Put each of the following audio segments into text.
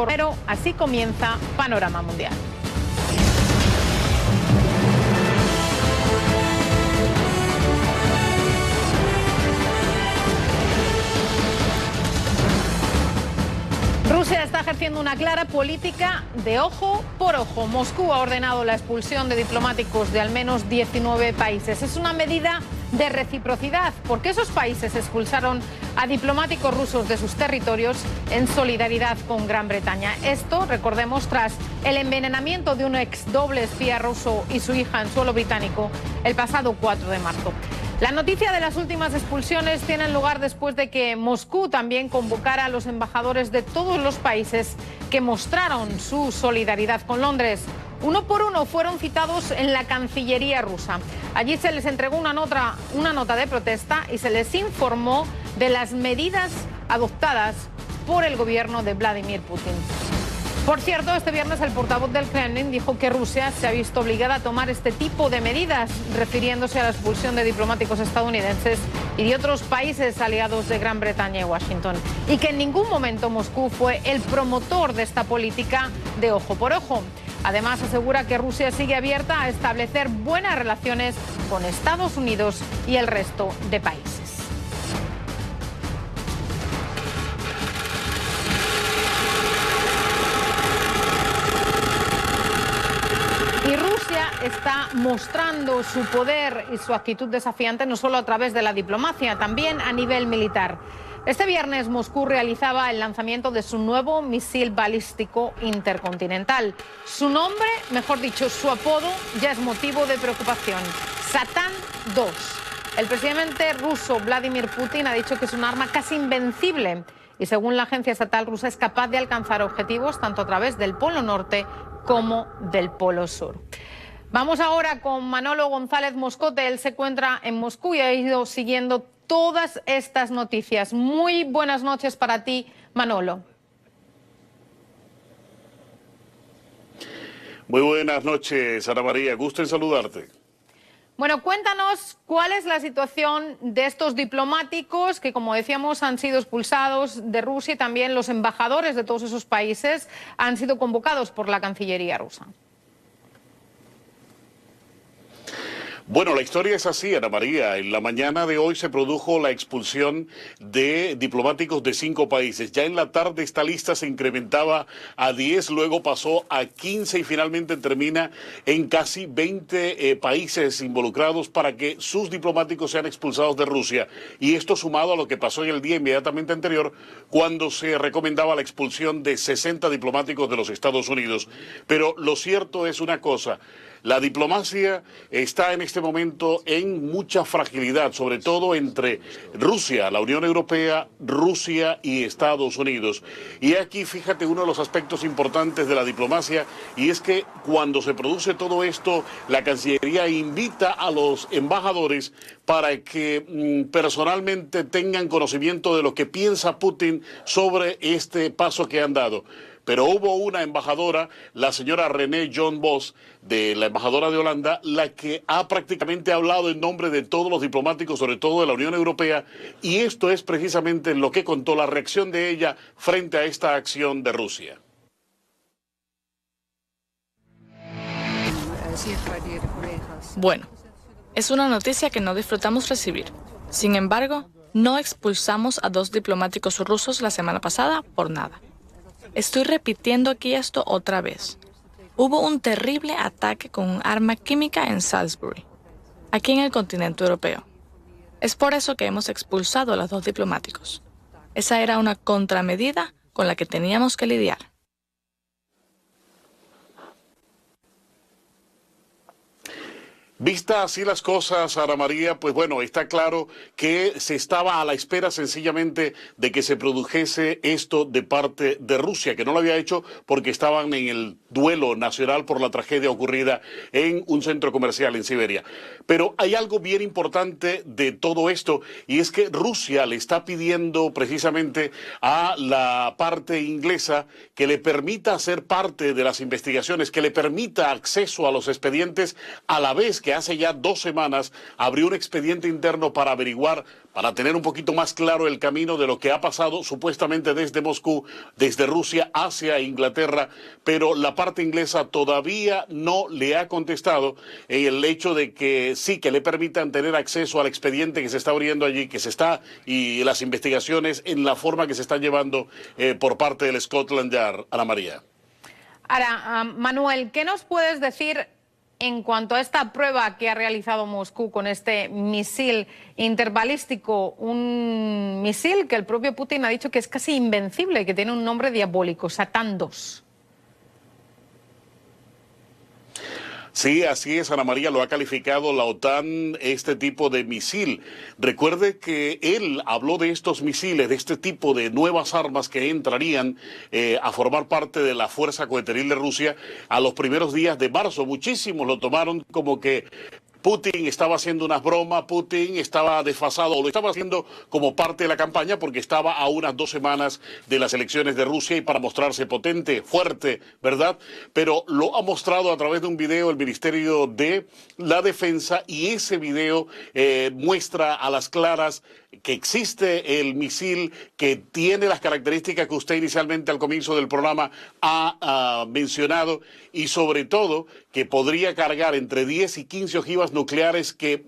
Pero así comienza Panorama Mundial. Rusia está ejerciendo una clara política de ojo por ojo. Moscú ha ordenado la expulsión de diplomáticos de al menos 19 países. Es una medida de reciprocidad, porque esos países expulsaron a diplomáticos rusos de sus territorios en solidaridad con Gran Bretaña. Esto, recordemos, tras el envenenamiento de un ex doble espía ruso y su hija en suelo británico el pasado 4 de marzo. La noticia de las últimas expulsiones tiene lugar después de que Moscú también convocara a los embajadores de todos los países que mostraron su solidaridad con Londres. Uno por uno fueron citados en la Cancillería rusa. Allí se les entregó una nota de protesta y se les informó de las medidas adoptadas por el gobierno de Vladimir Putin. Por cierto, este viernes el portavoz del Kremlin dijo que Rusia se ha visto obligada a tomar este tipo de medidas, refiriéndose a la expulsión de diplomáticos estadounidenses y de otros países aliados de Gran Bretaña y Washington, y que en ningún momento Moscú fue el promotor de esta política de ojo por ojo. Además, asegura que Rusia sigue abierta a establecer buenas relaciones con Estados Unidos y el resto de países. Y Rusia está mostrando su poder y su actitud desafiante no solo a través de la diplomacia, también a nivel militar. Este viernes Moscú realizaba el lanzamiento de su nuevo misil balístico intercontinental. Su nombre, mejor dicho, su apodo, ya es motivo de preocupación: Satán II. El presidente ruso Vladimir Putin ha dicho que es un arma casi invencible y, según la agencia estatal rusa, es capaz de alcanzar objetivos tanto a través del Polo Norte como del Polo Sur. Vamos ahora con Manolo González Moscote. Él se encuentra en Moscú y ha ido siguiendo todas estas noticias. Muy buenas noches para ti, Manolo. Muy buenas noches, Ana María. Gusto en saludarte. Bueno, cuéntanos cuál es la situación de estos diplomáticos que, como decíamos, han sido expulsados de Rusia, y también los embajadores de todos esos países han sido convocados por la Cancillería rusa. Bueno, la historia es así, Ana María. En la mañana de hoy se produjo la expulsión de diplomáticos de 5 países. Ya en la tarde esta lista se incrementaba a 10, luego pasó a 15 y finalmente termina en casi 20 países involucrados para que sus diplomáticos sean expulsados de Rusia. Y esto sumado a lo que pasó en el día inmediatamente anterior, cuando se recomendaba la expulsión de 60 diplomáticos de los Estados Unidos. Pero lo cierto es una cosa: la diplomacia está en este momento en mucha fragilidad, sobre todo entre Rusia, la Unión Europea, Rusia y Estados Unidos. Y aquí, fíjate, uno de los aspectos importantes de la diplomacia, y es que cuando se produce todo esto, la Cancillería invita a los embajadores para que personalmente tengan conocimiento de lo que piensa Putin sobre este paso que han dado. Pero hubo una embajadora, la señora René John Vos, de la embajadora de Holanda, la que ha prácticamente hablado en nombre de todos los diplomáticos, sobre todo de la Unión Europea, y esto es precisamente lo que contó la reacción de ella frente a esta acción de Rusia. Bueno, es una noticia que no disfrutamos recibir. Sin embargo, no expulsamos a 2 diplomáticos rusos la semana pasada por nada. Estoy repitiendo aquí esto otra vez. Hubo un terrible ataque con un arma química en Salisbury, aquí en el continente europeo. Es por eso que hemos expulsado a los 2 diplomáticos. Esa era una contramedida con la que teníamos que lidiar. Vista así las cosas, Ana María, pues bueno, está claro que se estaba a la espera sencillamente de que se produjese esto de parte de Rusia, que no lo había hecho porque estaban en el duelo nacional por la tragedia ocurrida en un centro comercial en Siberia. Pero hay algo bien importante de todo esto, y es que Rusia le está pidiendo precisamente a la parte inglesa que le permita ser parte de las investigaciones, que le permita acceso a los expedientes, a la vez que que hace ya 2 semanas abrió un expediente interno para averiguar, para tener un poquito más claro el camino de lo que ha pasado supuestamente desde Moscú, desde Rusia hacia Inglaterra, pero la parte inglesa todavía no le ha contestado el hecho de que sí, que le permitan tener acceso al expediente que se está abriendo allí, y las investigaciones en la forma que se están llevando por parte del Scotland Yard, Ana María. Ahora, Manuel, ¿qué nos puedes decir en cuanto a esta prueba que ha realizado Moscú con este misil interbalístico? Un misil que el propio Putin ha dicho que es casi invencible, que tiene un nombre diabólico, Satán II. Sí, así es, Ana María, lo ha calificado la OTAN, este tipo de misil. Recuerde que él habló de estos misiles, de este tipo de nuevas armas que entrarían a formar parte de la fuerza coheteril de Rusia a los primeros días de marzo. Muchísimos lo tomaron como que Putin estaba haciendo unas bromas, Putin estaba desfasado, o lo estaba haciendo como parte de la campaña porque estaba a unas 2 semanas de las elecciones de Rusia y para mostrarse potente, fuerte, ¿verdad? Pero lo ha mostrado a través de un video el Ministerio de la Defensa, y ese video muestra a las claras que existe el misil, que tiene las características que usted inicialmente al comienzo del programa ha mencionado, y sobre todo que podría cargar entre 10 y 15 ojivas nucleares, que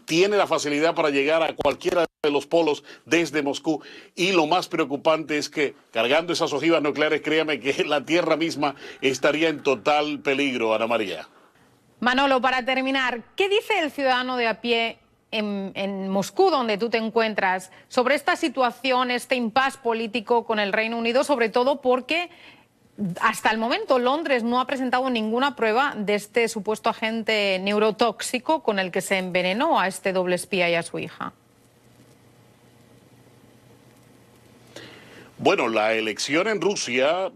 tiene la facilidad para llegar a cualquiera de los polos desde Moscú. Y lo más preocupante es que cargando esas ojivas nucleares, créame que la Tierra misma estaría en total peligro, Ana María. Manolo, para terminar, ¿qué dice el ciudadano de a pie en Moscú, donde tú te encuentras, sobre esta situación, este impasse político con el Reino Unido, sobre todo porque hasta el momento Londres no ha presentado ninguna prueba de este supuesto agente neurotóxico con el que se envenenó a este doble espía y a su hija? Bueno, la elección en Rusia,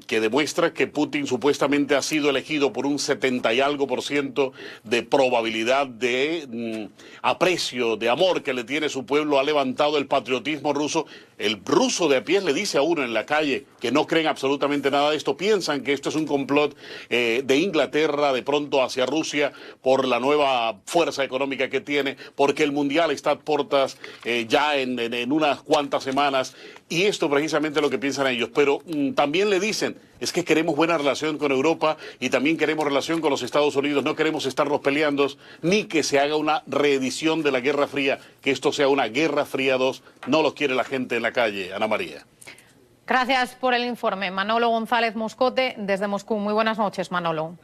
que demuestra que Putin supuestamente ha sido elegido por un 70 y algo % de probabilidad de aprecio, de amor que le tiene su pueblo, ha levantado el patriotismo ruso. El ruso de a pie le dice a uno en la calle que no creen absolutamente nada de esto, piensan que esto es un complot de Inglaterra de pronto hacia Rusia por la nueva fuerza económica que tiene, porque el Mundial está a puertas ya en unas cuantas semanas, y esto precisamente es lo que piensan ellos. Pero también le dicen, es que queremos buena relación con Europa y también queremos relación con los Estados Unidos, no queremos estarnos peleando, ni que se haga una reedición de la Guerra Fría, que esto sea una Guerra Fría 2, no los quiere la gente en la calle, Ana María. Gracias por el informe. Manolo González Moscote, desde Moscú. Muy buenas noches, Manolo.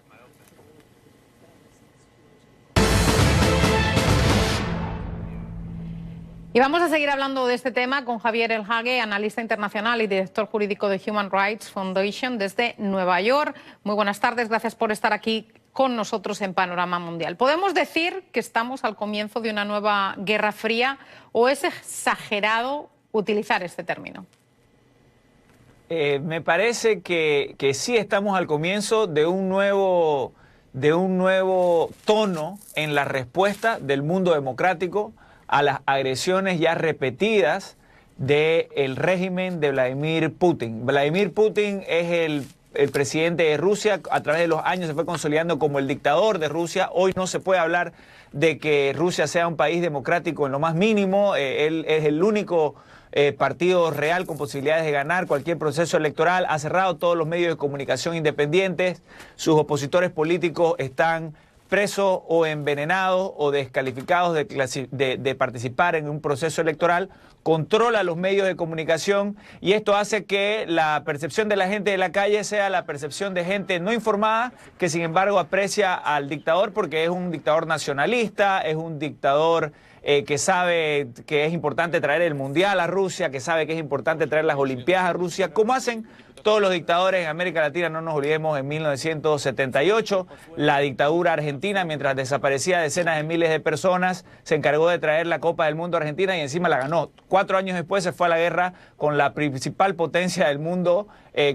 Y vamos a seguir hablando de este tema con Javier Elhague, analista internacional y director jurídico de Human Rights Foundation desde Nueva York. Muy buenas tardes, gracias por estar aquí con nosotros en Panorama Mundial. ¿Podemos decir que estamos al comienzo de una nueva Guerra Fría o es exagerado utilizar este término? Me parece que sí estamos al comienzo de un nuevo tono en la respuesta del mundo democrático a las agresiones ya repetidas del régimen de Vladimir Putin. Vladimir Putin es el presidente de Rusia, a través de los años se fue consolidando como el dictador de Rusia. Hoy no se puede hablar de que Rusia sea un país democrático en lo más mínimo. Él es el único partido real con posibilidades de ganar cualquier proceso electoral. Ha cerrado todos los medios de comunicación independientes. Sus opositores políticos están presos o envenenados o descalificados de participar en un proceso electoral. Controla los medios de comunicación y esto hace que la percepción de la gente de la calle sea la percepción de gente no informada, que sin embargo aprecia al dictador porque es un dictador nacionalista, es un dictador que sabe que es importante traer el Mundial a Rusia, que sabe que es importante traer las Olimpiadas a Rusia, como hacen todos los dictadores en América Latina. No nos olvidemos, en 1978, la dictadura argentina, mientras desaparecía decenas de miles de personas, se encargó de traer la Copa del Mundo a Argentina y encima la ganó. 4 años después se fue a la guerra con la principal potencia del mundo,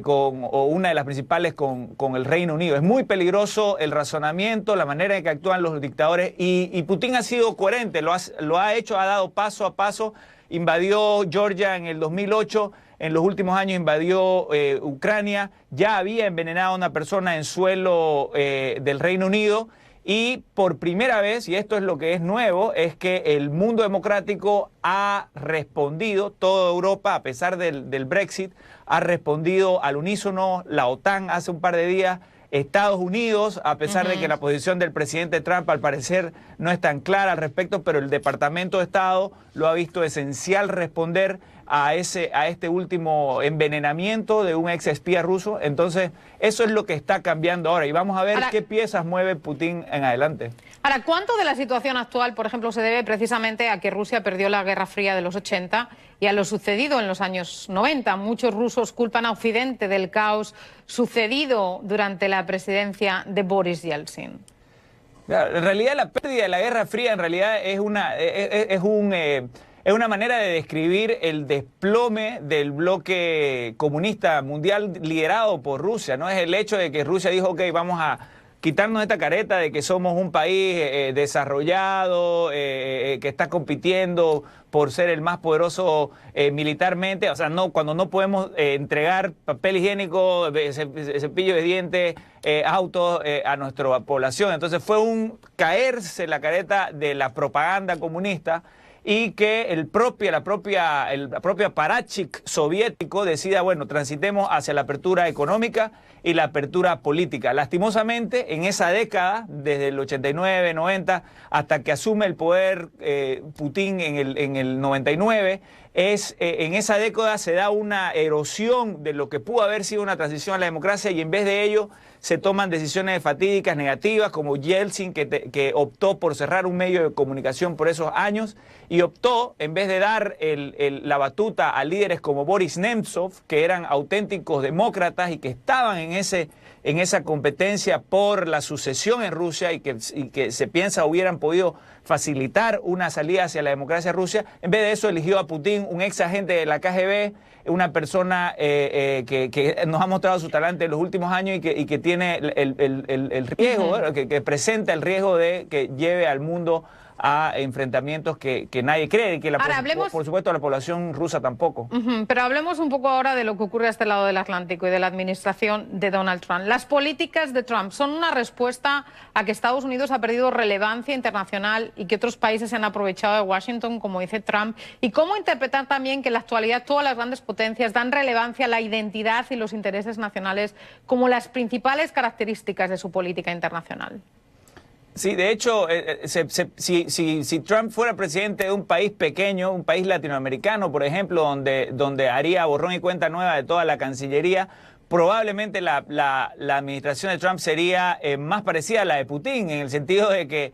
o una de las principales con el Reino Unido. Es muy peligroso el razonamiento, la manera en que actúan los dictadores, y Putin ha sido coherente, lo ha hecho, ha dado paso a paso. Invadió Georgia en el 2008, en los últimos años invadió Ucrania, ya había envenenado a una persona en suelo del Reino Unido Y por primera vez, y esto es lo que es nuevo, es que el mundo democrático ha respondido, toda Europa, a pesar del Brexit, ha respondido al unísono. La OTAN hace un par de días, Estados Unidos, a pesar de que la posición del presidente Trump al parecer no es tan clara al respecto, pero el Departamento de Estado lo ha visto esencial responder a este último envenenamiento de un ex espía ruso. Entonces, eso es lo que está cambiando ahora. Y vamos a ver qué piezas mueve Putin en adelante. Ahora, ¿cuánto de la situación actual, por ejemplo, se debe precisamente a que Rusia perdió la Guerra Fría de los 80 y a lo sucedido en los años 90? Muchos rusos culpan a Occidente del caos sucedido durante la presidencia de Boris Yeltsin. En realidad, la pérdida de la Guerra Fría en realidad es una manera de describir el desplome del bloque comunista mundial liderado por Rusia, ¿no? Es el hecho de que Rusia dijo, ok, vamos a quitarnos esta careta de que somos un país desarrollado, que está compitiendo por ser el más poderoso militarmente. O sea, cuando no podemos entregar papel higiénico, cepillo de dientes, autos a nuestra población. Entonces fue un caerse la careta de la propaganda comunista, y que el propio aparachic soviético decida, bueno, transitemos hacia la apertura económica y la apertura política. Lastimosamente, en esa década, desde el 89, 90, hasta que asume el poder Putin en el 99, en esa década se da una erosión de lo que pudo haber sido una transición a la democracia, y en vez de ello se toman decisiones fatídicas, negativas, como Yeltsin, que optó por cerrar un medio de comunicación por esos años, y optó, en vez de dar la batuta a líderes como Boris Nemtsov, que eran auténticos demócratas y que estaban en esa competencia por la sucesión en Rusia, y que se piensa hubieran podido facilitar una salida hacia la democracia rusa, en vez de eso eligió a Putin, un ex agente de la KGB, una persona que nos ha mostrado su talante en los últimos años y que tiene el riesgo, que presenta el riesgo de que lleve al mundo a enfrentamientos que nadie cree, y que por supuesto la población rusa tampoco. Pero hablemos un poco ahora de lo que ocurre a este lado del Atlántico y de la administración de Donald Trump. Las políticas de Trump son una respuesta a que Estados Unidos ha perdido relevancia internacional y que otros países se han aprovechado de Washington, como dice Trump. ¿Y cómo interpretar también que en la actualidad todas las grandes potencias dan relevancia a la identidad y los intereses nacionales como las principales características de su política internacional? Sí, de hecho, si Trump fuera presidente de un país pequeño, un país latinoamericano, por ejemplo, donde haría borrón y cuenta nueva de toda la Cancillería, probablemente la administración de Trump sería más parecida a la de Putin, en el sentido de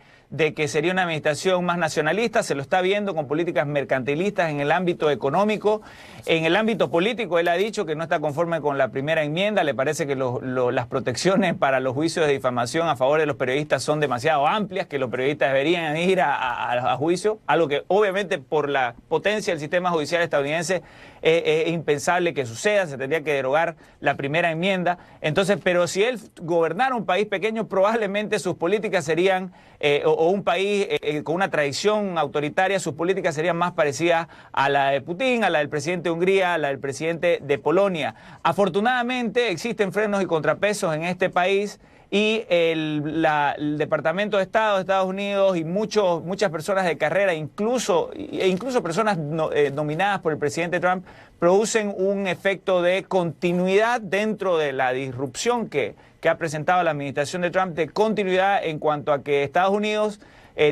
que sería una administración más nacionalista. Se lo está viendo con políticas mercantilistas en el ámbito económico. En el ámbito político, él ha dicho que no está conforme con la primera enmienda. Le parece que las protecciones para los juicios de difamación a favor de los periodistas son demasiado amplias, que los periodistas deberían ir a juicio, algo que obviamente por la potencia del sistema judicial estadounidense es impensable que suceda. Se tendría que derogar la primera enmienda. Entonces, pero si él gobernara un país pequeño, probablemente sus políticas serían, o un país con una tradición autoritaria, sus políticas serían más parecidas a la de Putin, a la del presidente de Hungría, a la del presidente de Polonia. Afortunadamente existen frenos y contrapesos en este país, y el Departamento de Estado de Estados Unidos y muchas personas de carrera, incluso personas nominadas por el presidente Trump, producen un efecto de continuidad dentro de la disrupción que ha presentado la administración de Trump, de continuidad en cuanto a que Estados Unidos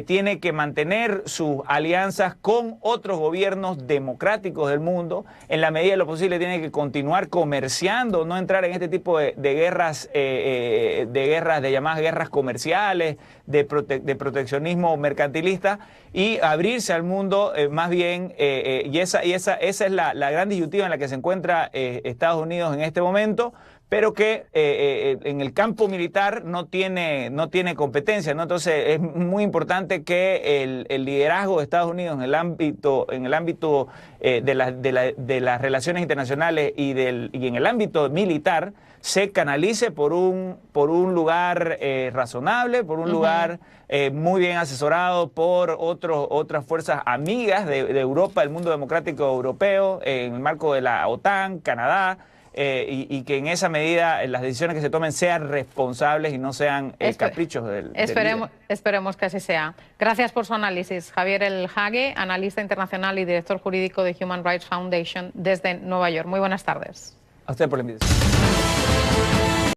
tiene que mantener sus alianzas con otros gobiernos democráticos del mundo. En la medida de lo posible tiene que continuar comerciando, no entrar en este tipo de guerras, de llamadas guerras comerciales, de proteccionismo mercantilista, y abrirse al mundo más bien, y esa es la gran disyuntiva en la que se encuentra Estados Unidos en este momento, pero que en el campo militar no tiene competencia, ¿no? Entonces es muy importante que el liderazgo de Estados Unidos en el ámbito de las relaciones internacionales y en el ámbito militar se canalice por un lugar razonable, por un lugar muy bien asesorado por otras fuerzas amigas de Europa, del mundo democrático europeo, en el marco de la OTAN, Canadá, y que en esa medida las decisiones que se tomen sean responsables y no sean caprichos del líder. Esperemos que así sea. Gracias por su análisis. Javier El Hage, analista internacional y director jurídico de Human Rights Foundation desde Nueva York. Muy buenas tardes. A usted por la invitación.